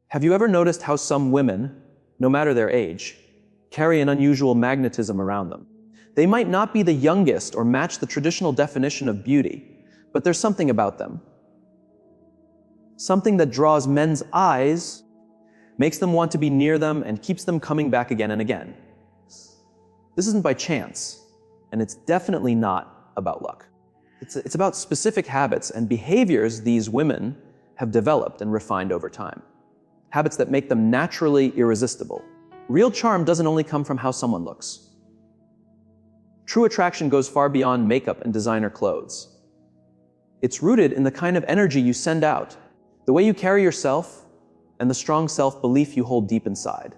Have you ever noticed how some women, no matter their age, carry an unusual magnetism around them? They might not be the youngest or match the traditional definition of beauty, but there's something about them. Something that draws men's eyes, makes them want to be near them, and keeps them coming back again and again. This isn't by chance, and it's definitely not about luck. It's about specific habits and behaviors these women have developed and refined over time. Habits that make them naturally irresistible. Real charm doesn't only come from how someone looks. True attraction goes far beyond makeup and designer clothes. It's rooted in the kind of energy you send out, the way you carry yourself, and the strong self-belief you hold deep inside.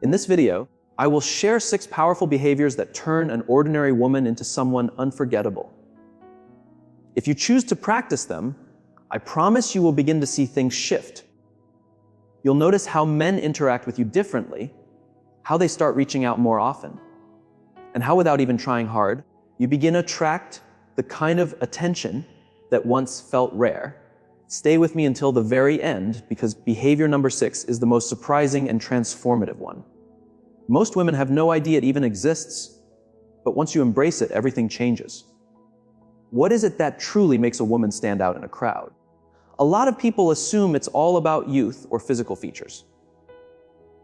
In this video, I will share 6 powerful behaviors that turn an ordinary woman into someone unforgettable. If you choose to practice them, I promise you will begin to see things shift. You'll notice how men interact with you differently, how they start reaching out more often, and how without even trying hard, you begin to attract the kind of attention that once felt rare. Stay with me until the very end, because behavior number 6 is the most surprising and transformative one. Most women have no idea it even exists, but once you embrace it, everything changes. What is it that truly makes a woman stand out in a crowd? A lot of people assume it's all about youth or physical features.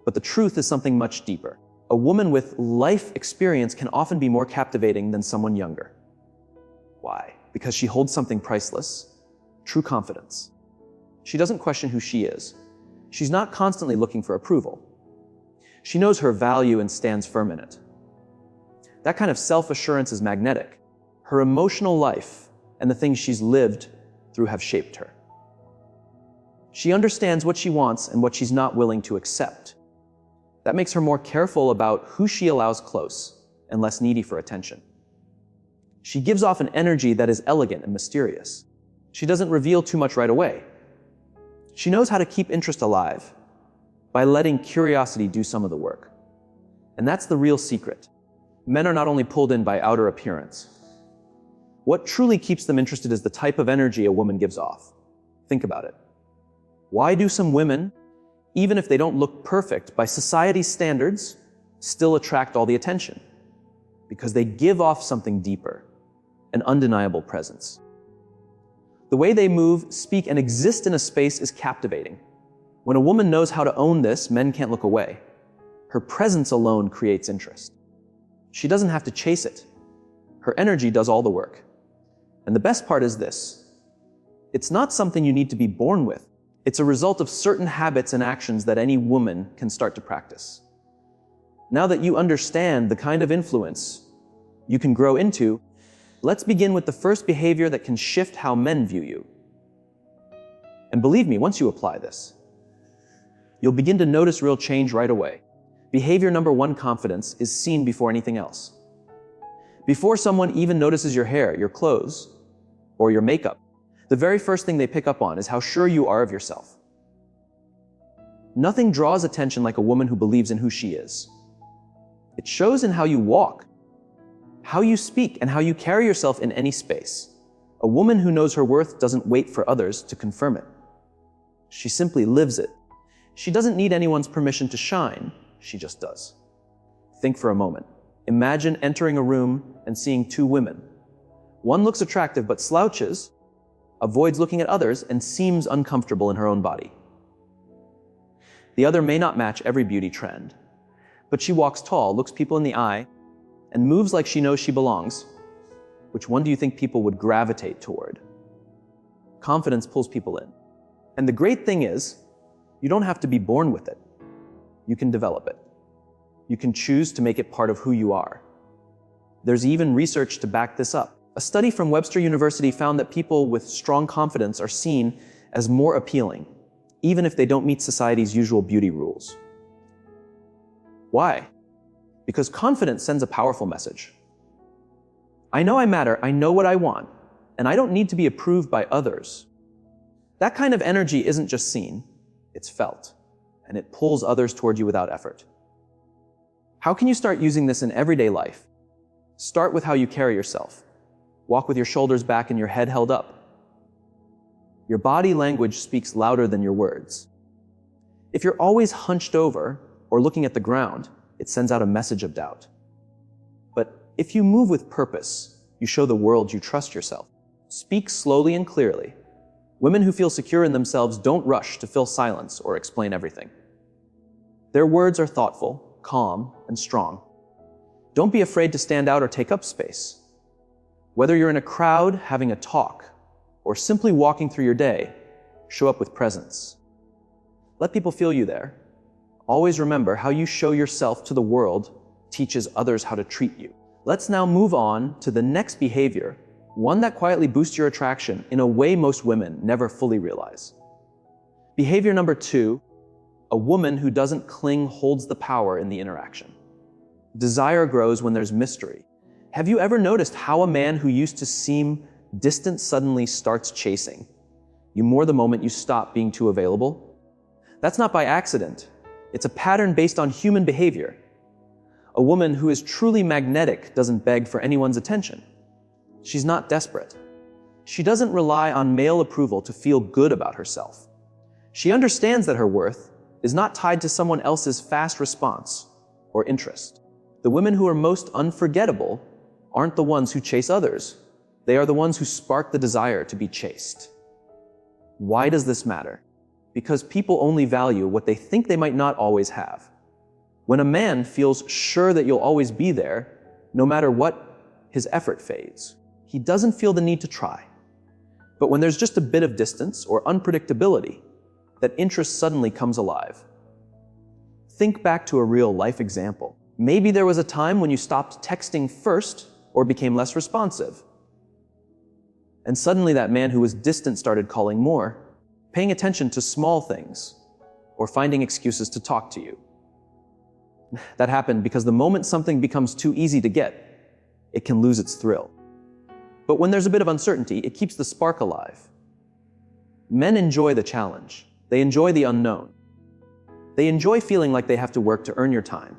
But the truth is something much deeper. A woman with life experience can often be more captivating than someone younger. Why? Because she holds something priceless, true confidence. She doesn't question who she is. She's not constantly looking for approval. She knows her value and stands firm in it. That kind of self-assurance is magnetic. Her emotional life and the things she's lived through have shaped her. She understands what she wants and what she's not willing to accept. That makes her more careful about who she allows close and less needy for attention. She gives off an energy that is elegant and mysterious. She doesn't reveal too much right away. She knows how to keep interest alive by letting curiosity do some of the work. And that's the real secret. Men are not only pulled in by outer appearance. What truly keeps them interested is the type of energy a woman gives off. Think about it. Why do some women, even if they don't look perfect by society's standards, still attract all the attention? Because they give off something deeper, an undeniable presence. The way they move, speak, and exist in a space is captivating. When a woman knows how to own this, men can't look away. Her presence alone creates interest. She doesn't have to chase it. Her energy does all the work. And the best part is this. It's not something you need to be born with. It's a result of certain habits and actions that any woman can start to practice. Now that you understand the kind of influence you can grow into, let's begin with the first behavior that can shift how men view you. And believe me, once you apply this, you'll begin to notice real change right away. Behavior number 1, confidence, is seen before anything else. Before someone even notices your hair, your clothes, or your makeup, the very first thing they pick up on is how sure you are of yourself. Nothing draws attention like a woman who believes in who she is. It shows in how you walk, how you speak, and how you carry yourself in any space. A woman who knows her worth doesn't wait for others to confirm it. She simply lives it. She doesn't need anyone's permission to shine, she just does. Think for a moment. Imagine entering a room and seeing 2 women. One looks attractive but slouches, avoids looking at others, and seems uncomfortable in her own body. The other may not match every beauty trend, but she walks tall, looks people in the eye, and moves like she knows she belongs. Which one do you think people would gravitate toward? Confidence pulls people in. And the great thing is, you don't have to be born with it. You can develop it. You can choose to make it part of who you are. There's even research to back this up. A study from Webster University found that people with strong confidence are seen as more appealing, even if they don't meet society's usual beauty rules. Why? Because confidence sends a powerful message. I know I matter, I know what I want, and I don't need to be approved by others. That kind of energy isn't just seen, it's felt, and it pulls others toward you without effort. How can you start using this in everyday life? Start with how you carry yourself. Walk with your shoulders back and your head held up. Your body language speaks louder than your words. If you're always hunched over or looking at the ground, it sends out a message of doubt. But if you move with purpose, you show the world you trust yourself. Speak slowly and clearly. Women who feel secure in themselves don't rush to fill silence or explain everything. Their words are thoughtful, calm, and strong. Don't be afraid to stand out or take up space. Whether you're in a crowd having a talk or simply walking through your day, show up with presence. Let people feel you there. Always remember, how you show yourself to the world teaches others how to treat you. Let's now move on to the next behavior, one that quietly boosts your attraction in a way most women never fully realize. Behavior number 2, a woman who doesn't cling holds the power in the interaction. Desire grows when there's mystery. Have you ever noticed how a man who used to seem distant suddenly starts chasing you more the moment you stop being too available? That's not by accident. It's a pattern based on human behavior. A woman who is truly magnetic doesn't beg for anyone's attention. She's not desperate. She doesn't rely on male approval to feel good about herself. She understands that her worth is not tied to someone else's fast response or interest. The women who are most unforgettable aren't the ones who chase others. They are the ones who spark the desire to be chased. Why does this matter? Because people only value what they think they might not always have. When a man feels sure that you'll always be there, no matter what, his effort fades. He doesn't feel the need to try. But when there's just a bit of distance or unpredictability, that interest suddenly comes alive. Think back to a real life example. Maybe there was a time when you stopped texting first or became less responsive. And suddenly that man who was distant started calling more, paying attention to small things, or finding excuses to talk to you. That happened because the moment something becomes too easy to get, it can lose its thrill. But when there's a bit of uncertainty, it keeps the spark alive. Men enjoy the challenge. They enjoy the unknown. They enjoy feeling like they have to work to earn your time.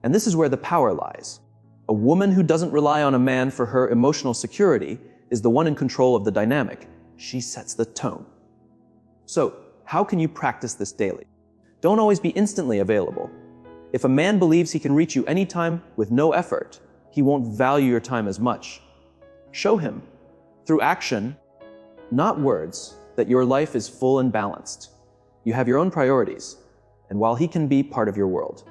And this is where the power lies. A woman who doesn't rely on a man for her emotional security is the one in control of the dynamic. She sets the tone. So, how can you practice this daily? Don't always be instantly available. If a man believes he can reach you anytime with no effort, he won't value your time as much. Show him, through action, not words, that your life is full and balanced. You have your own priorities, and while he can be part of your world,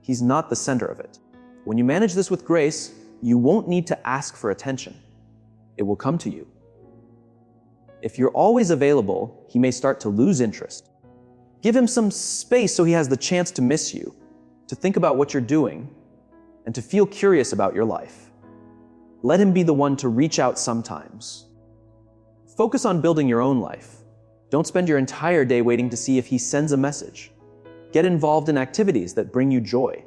he's not the center of it. When you manage this with grace, you won't need to ask for attention. It will come to you. If you're always available, he may start to lose interest. Give him some space so he has the chance to miss you, to think about what you're doing, and to feel curious about your life. Let him be the one to reach out sometimes. Focus on building your own life. Don't spend your entire day waiting to see if he sends a message. Get involved in activities that bring you joy.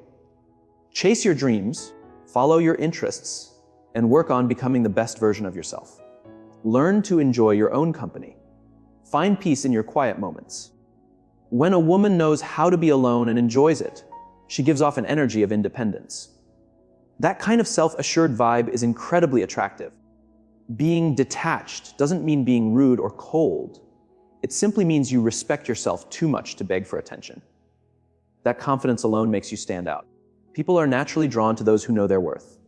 Chase your dreams, follow your interests, and work on becoming the best version of yourself. Learn to enjoy your own company. Find peace in your quiet moments. When a woman knows how to be alone and enjoys it, she gives off an energy of independence. That kind of self-assured vibe is incredibly attractive. Being detached doesn't mean being rude or cold. It simply means you respect yourself too much to beg for attention. That confidence alone makes you stand out. People are naturally drawn to those who know their worth.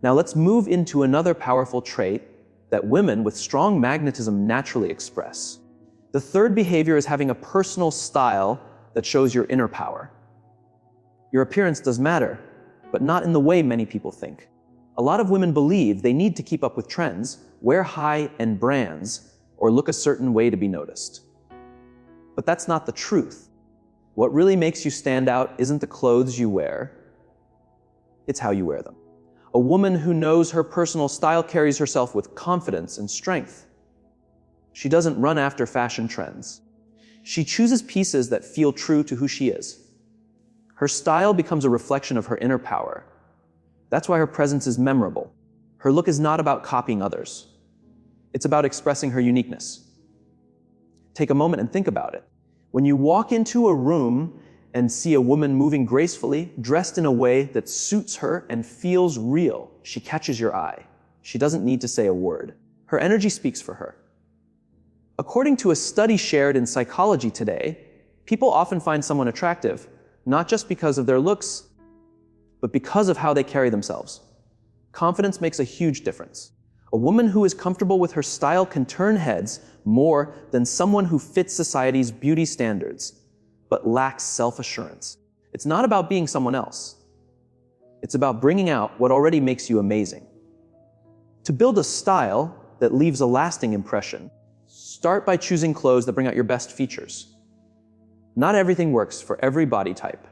Now let's move into another powerful trait that women with strong magnetism naturally express. The third behavior is having a personal style that shows your inner power. Your appearance does matter, but not in the way many people think. A lot of women believe they need to keep up with trends, wear high-end brands, or look a certain way to be noticed. But that's not the truth. What really makes you stand out isn't the clothes you wear, it's how you wear them. A woman who knows her personal style carries herself with confidence and strength. She doesn't run after fashion trends. She chooses pieces that feel true to who she is. Her style becomes a reflection of her inner power. That's why her presence is memorable. Her look is not about copying others. It's about expressing her uniqueness. Take a moment and think about it. When you walk into a room and see a woman moving gracefully, dressed in a way that suits her and feels real, she catches your eye. She doesn't need to say a word. Her energy speaks for her. According to a study shared in Psychology Today, people often find someone attractive, not just because of their looks, but because of how they carry themselves. Confidence makes a huge difference. A woman who is comfortable with her style can turn heads more than someone who fits society's beauty standards, but lacks self-assurance. It's not about being someone else. It's about bringing out what already makes you amazing. To build a style that leaves a lasting impression, start by choosing clothes that bring out your best features. Not everything works for every body type,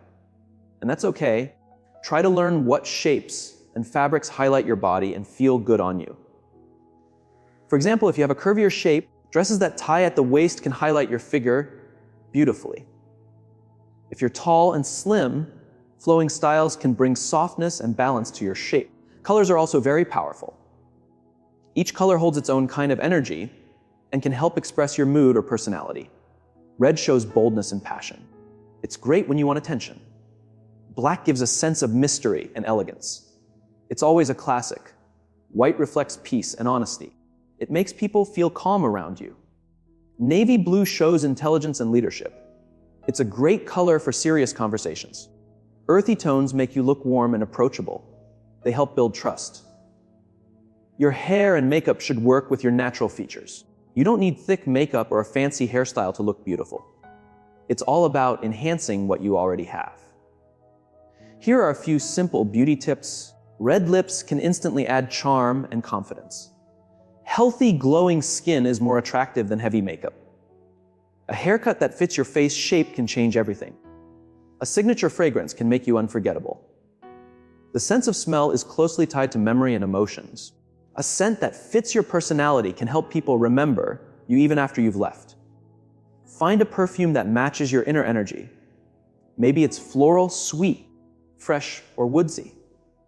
and that's okay. Try to learn what shapes and fabrics highlight your body and feel good on you. For example, if you have a curvier shape, dresses that tie at the waist can highlight your figure beautifully. If you're tall and slim, flowing styles can bring softness and balance to your shape. Colors are also very powerful. Each color holds its own kind of energy and can help express your mood or personality. Red shows boldness and passion. It's great when you want attention. Black gives a sense of mystery and elegance. It's always a classic. White reflects peace and honesty. It makes people feel calm around you. Navy blue shows intelligence and leadership. It's a great color for serious conversations. Earthy tones make you look warm and approachable. They help build trust. Your hair and makeup should work with your natural features. You don't need thick makeup or a fancy hairstyle to look beautiful. It's all about enhancing what you already have. Here are a few simple beauty tips. Red lips can instantly add charm and confidence. Healthy, glowing skin is more attractive than heavy makeup. A haircut that fits your face shape can change everything. A signature fragrance can make you unforgettable. The sense of smell is closely tied to memory and emotions. A scent that fits your personality can help people remember you even after you've left. Find a perfume that matches your inner energy. Maybe it's floral, sweet, fresh, or woodsy.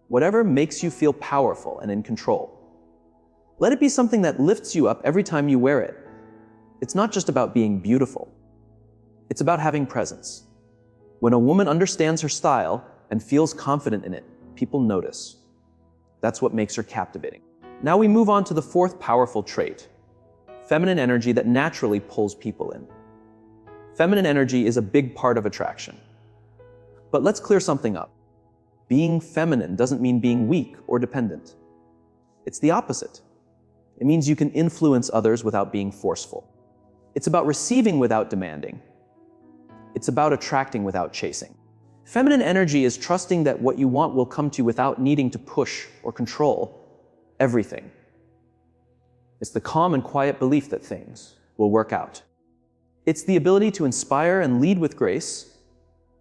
Whatever makes you feel powerful and in control. Let it be something that lifts you up every time you wear it. It's not just about being beautiful. It's about having presence. When a woman understands her style and feels confident in it, people notice. That's what makes her captivating. Now we move on to the fourth powerful trait, feminine energy that naturally pulls people in. Feminine energy is a big part of attraction. But let's clear something up. Being feminine doesn't mean being weak or dependent. It's the opposite. It means you can influence others without being forceful. It's about receiving without demanding. It's about attracting without chasing. Feminine energy is trusting that what you want will come to you without needing to push or control everything. It's the calm and quiet belief that things will work out. It's the ability to inspire and lead with grace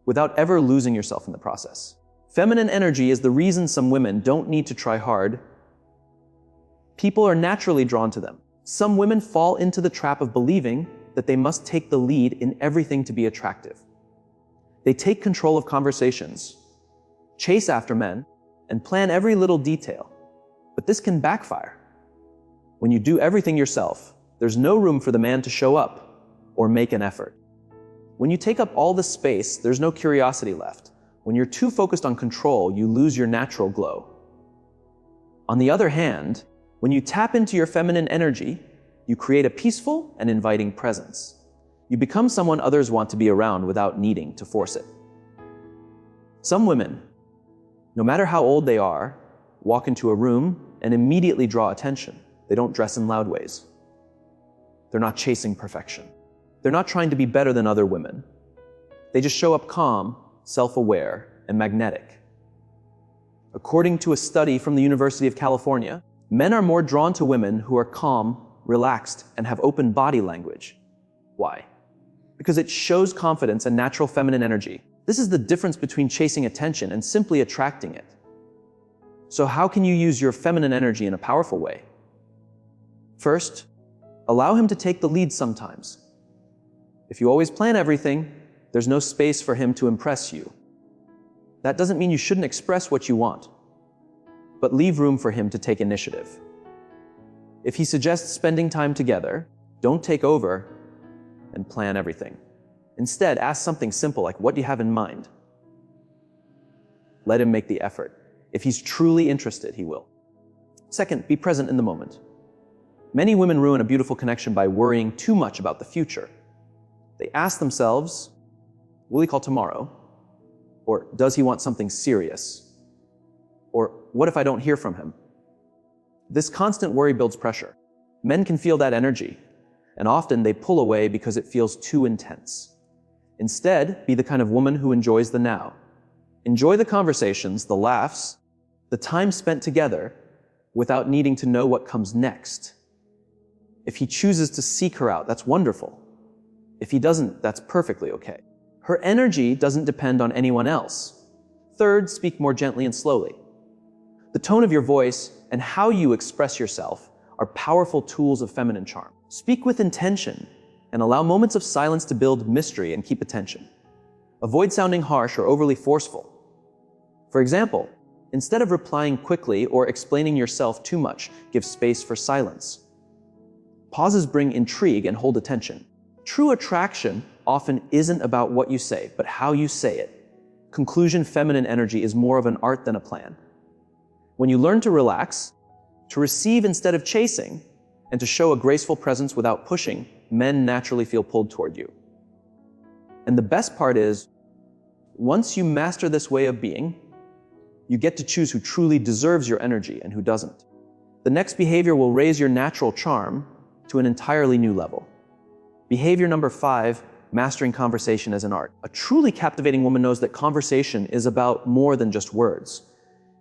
without ever losing yourself in the process. Feminine energy is the reason some women don't need to try hard. People are naturally drawn to them. Some women fall into the trap of believing that they must take the lead in everything to be attractive. They take control of conversations, chase after men, and plan every little detail. But this can backfire. When you do everything yourself, there's no room for the man to show up or make an effort. When you take up all the space, there's no curiosity left. When you're too focused on control, you lose your natural glow. On the other hand, when you tap into your feminine energy, you create a peaceful and inviting presence. You become someone others want to be around without needing to force it. Some women, no matter how old they are, walk into a room and immediately draw attention. They don't dress in loud ways. They're not chasing perfection. They're not trying to be better than other women. They just show up calm, self-aware, and magnetic. According to a study from the University of California, men are more drawn to women who are calm, relaxed, and have open body language. Why? Because it shows confidence and natural feminine energy. This is the difference between chasing attention and simply attracting it. So how can you use your feminine energy in a powerful way? First, allow him to take the lead sometimes. If you always plan everything, there's no space for him to impress you. That doesn't mean you shouldn't express what you want, but leave room for him to take initiative. If he suggests spending time together, don't take over and plan everything. Instead, ask something simple like, what do you have in mind? Let him make the effort. If he's truly interested, he will. Second, be present in the moment. Many women ruin a beautiful connection by worrying too much about the future. They ask themselves, will he call tomorrow? Or does he want something serious? Or what if I don't hear from him? This constant worry builds pressure. Men can feel that energy, and often they pull away because it feels too intense. Instead, be the kind of woman who enjoys the now. Enjoy the conversations, the laughs, the time spent together without needing to know what comes next. If he chooses to seek her out, that's wonderful. If he doesn't, that's perfectly okay. Her energy doesn't depend on anyone else. Third, speak more gently and slowly. The tone of your voice and how you express yourself are powerful tools of feminine charm. Speak with intention and allow moments of silence to build mystery and keep attention. Avoid sounding harsh or overly forceful. For example, instead of replying quickly or explaining yourself too much, give space for silence. Pauses bring intrigue and hold attention. True attraction often isn't about what you say, but how you say it. Conclusion, feminine energy is more of an art than a plan. When you learn to relax, to receive instead of chasing, and to show a graceful presence without pushing, men naturally feel pulled toward you. And the best part is, once you master this way of being, you get to choose who truly deserves your energy and who doesn't. The next behavior will raise your natural charm to an entirely new level. Behavior number 5, mastering conversation as an art. A truly captivating woman knows that conversation is about more than just words.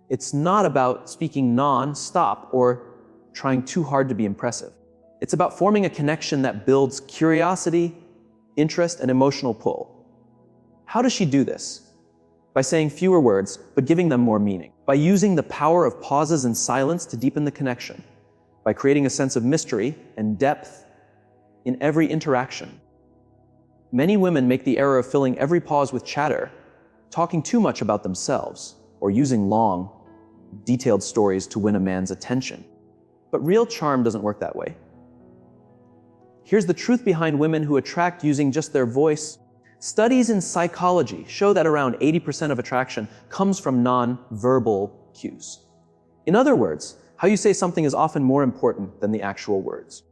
It's not about speaking non-stop or trying too hard to be impressive. It's about forming a connection that builds curiosity, interest, and emotional pull. How does she do this? By saying fewer words, but giving them more meaning. By using the power of pauses and silence to deepen the connection. By creating a sense of mystery and depth in every interaction. Many women make the error of filling every pause with chatter, talking too much about themselves, or using long, detailed stories to win a man's attention. But real charm doesn't work that way. Here's the truth behind women who attract using just their voice. Studies in psychology show that around 80% of attraction comes from non-verbal cues. In other words, how you say something is often more important than the actual words.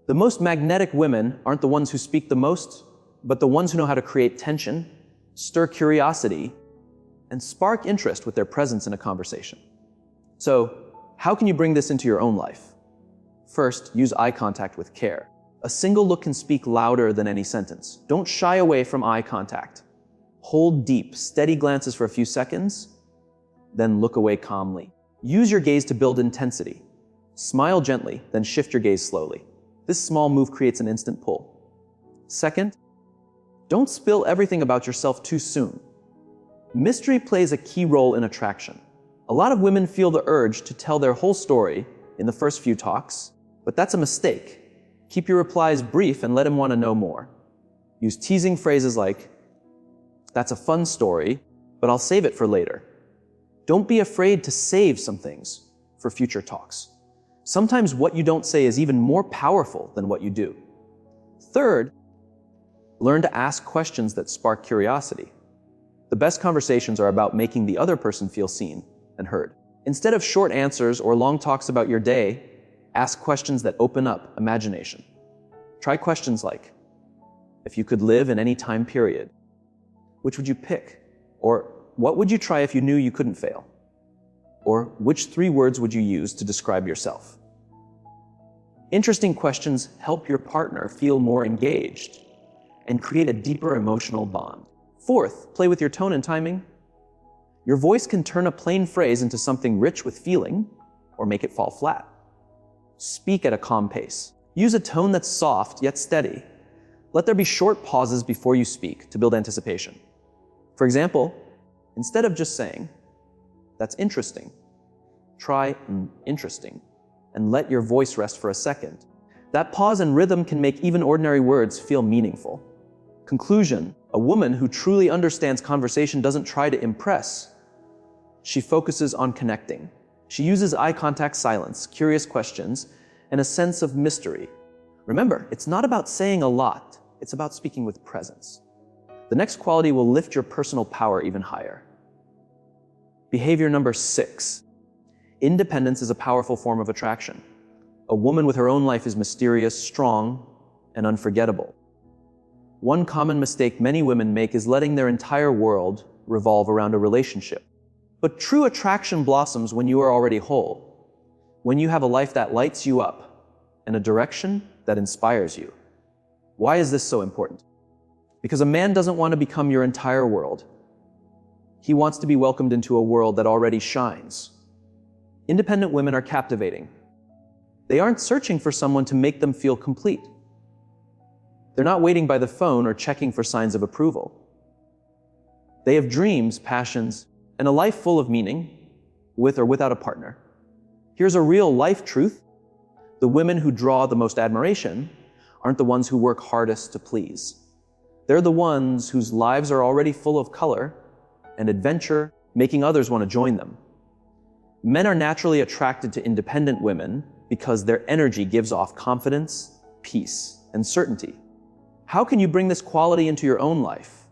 The most magnetic women aren't the ones who speak the most, but the ones who know how to create tension, stir curiosity, and spark interest with their presence in a conversation. So, how can you bring this into your own life? First, use eye contact with care. A single look can speak louder than any sentence. Don't shy away from eye contact. Hold deep, steady glances for a few seconds, then look away calmly. Use your gaze to build intensity. Smile gently, then shift your gaze slowly. This small move creates an instant pull. Second, don't spill everything about yourself too soon. Mystery plays a key role in attraction. A lot of women feel the urge to tell their whole story in the first few talks, but that's a mistake. Keep your replies brief and let him want to know more. Use teasing phrases like, "That's a fun story, but I'll save it for later." Don't be afraid to save some things for future talks. Sometimes what you don't say is even more powerful than what you do. Third, learn to ask questions that spark curiosity. The best conversations are about making the other person feel seen and heard. Instead of short answers or long talks about your day, ask questions that open up imagination. Try questions like, if you could live in any time period, which would you pick? Or what would you try if you knew you couldn't fail? Or which 3 words would you use to describe yourself? Interesting questions help your partner feel more engaged and create a deeper emotional bond. Fourth, play with your tone and timing. Your voice can turn a plain phrase into something rich with feeling or make it fall flat. Speak at a calm pace. Use a tone that's soft yet steady. Let there be short pauses before you speak to build anticipation. For example, instead of just saying, "That's interesting," try "interesting," and let your voice rest for a second. That pause and rhythm can make even ordinary words feel meaningful. Conclusion, a woman who truly understands conversation doesn't try to impress. She focuses on connecting. She uses eye contact, silence, curious questions, and a sense of mystery. Remember, it's not about saying a lot, it's about speaking with presence. The next quality will lift your personal power even higher. Behavior number 6. Independence is a powerful form of attraction. A woman with her own life is mysterious, strong, and unforgettable. One common mistake many women make is letting their entire world revolve around a relationship. But true attraction blossoms when you are already whole, when you have a life that lights you up and a direction that inspires you. Why is this so important? Because a man doesn't want to become your entire world. He wants to be welcomed into a world that already shines. Independent women are captivating. They aren't searching for someone to make them feel complete. They're not waiting by the phone or checking for signs of approval. They have dreams, passions, and a life full of meaning, with or without a partner. Here's a real life truth. The women who draw the most admiration aren't the ones who work hardest to please. They're the ones whose lives are already full of color and adventure, making others want to join them. Men are naturally attracted to independent women because their energy gives off confidence, peace, and certainty. How can you bring this quality into your own life?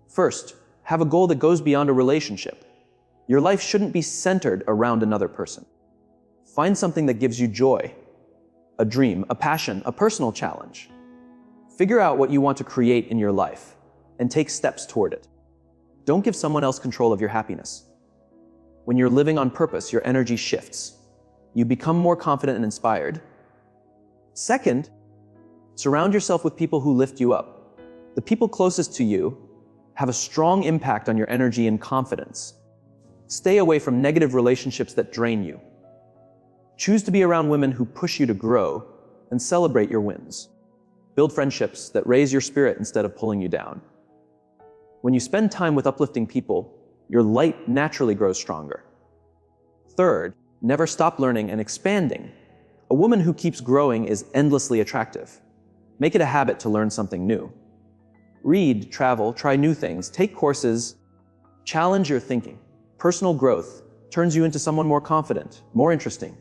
First, have a goal that goes beyond a relationship. Your life shouldn't be centered around another person. Find something that gives you joy, a dream, a passion, a personal challenge. Figure out what you want to create in your life and take steps toward it. Don't give someone else control of your happiness. When you're living on purpose, your energy shifts. You become more confident and inspired. Second, surround yourself with people who lift you up. The people closest to you have a strong impact on your energy and confidence. Stay away from negative relationships that drain you. Choose to be around women who push you to grow and celebrate your wins. Build friendships that raise your spirit instead of pulling you down. When you spend time with uplifting people, your light naturally grows stronger. Third, never stop learning and expanding. A woman who keeps growing is endlessly attractive. Make it a habit to learn something new. Read, travel, try new things, take courses, challenge your thinking. Personal growth turns you into someone more confident, more interesting,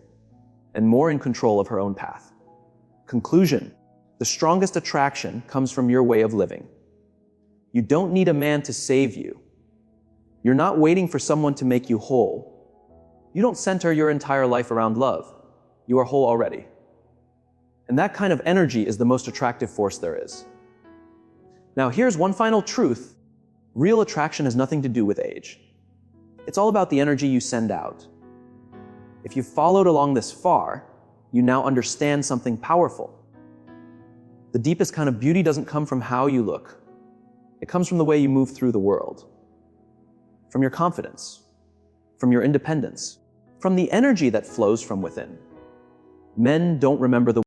and more in control of her own path. Conclusion: the strongest attraction comes from your way of living. You don't need a man to save you. You're not waiting for someone to make you whole. You don't center your entire life around love. You are whole already. And that kind of energy is the most attractive force there is. Now, here's one final truth. Real attraction has nothing to do with age. It's all about the energy you send out. If you've followed along this far, you now understand something powerful. The deepest kind of beauty doesn't come from how you look. It comes from the way you move through the world. From your confidence, from your independence, from the energy that flows from within. Men don't remember the